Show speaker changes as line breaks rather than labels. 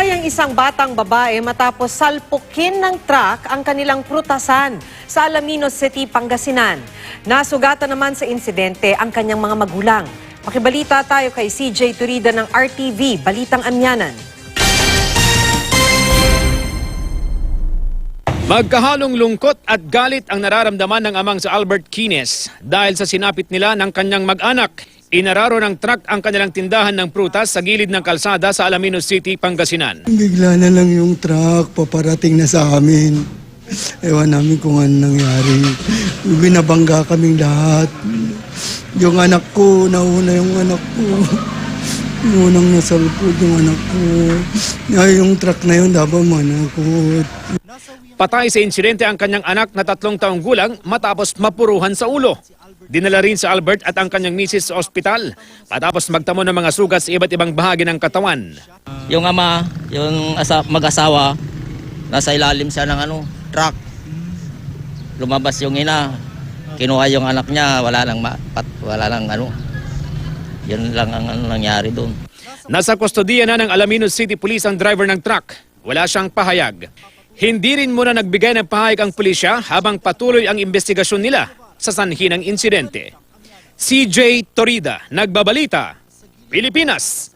Namatay ang isang batang babae matapos salpukin ng truck ang kanilang prutasan sa Alaminos City, Pangasinan. Nasugatan naman sa insidente ang kanyang mga magulang. Makibalita tayo kay CJ Turida ng RTV, Balitang Amyanan.
Magkahalong lungkot at galit ang nararamdaman ng amang sa Albert Quines dahil sa sinapit nila ng kanyang mag-anak. Inararo ng truck ang kanilang tindahan ng prutas sa gilid ng kalsada sa Alaminos City, Pangasinan.
Bigla na lang yung truck, paparating na sa amin. Ewan namin kung ano nangyari. Binabangga kaming lahat. Yung anak ko, nauna yung anak ko. Unang nasalpod yung anak ko. Yung truck na yun, dapat manakot.
Patay sa insidente ang kanyang anak na 3 taong gulang matapos mapuruhan sa ulo. Dinala rin si Albert at ang kanyang misis sa ospital matapos magtamo ng mga sugat sa iba't ibang bahagi ng katawan.
Yung ama, yung mag-asawa, nasa ilalim siya ng truck. Lumabas yung ina, kinuha yung anak niya, wala nang Yun lang ang nangyari doon.
Nasa kustodiya na ng Alaminos City Police ang driver ng truck. Wala siyang pahayag. Hindi rin muna nagbigay ng pahayag ang pulisya habang patuloy ang investigasyon nila sa sanhi ng insidente. CJ Turida, Nagbabalita, Pilipinas.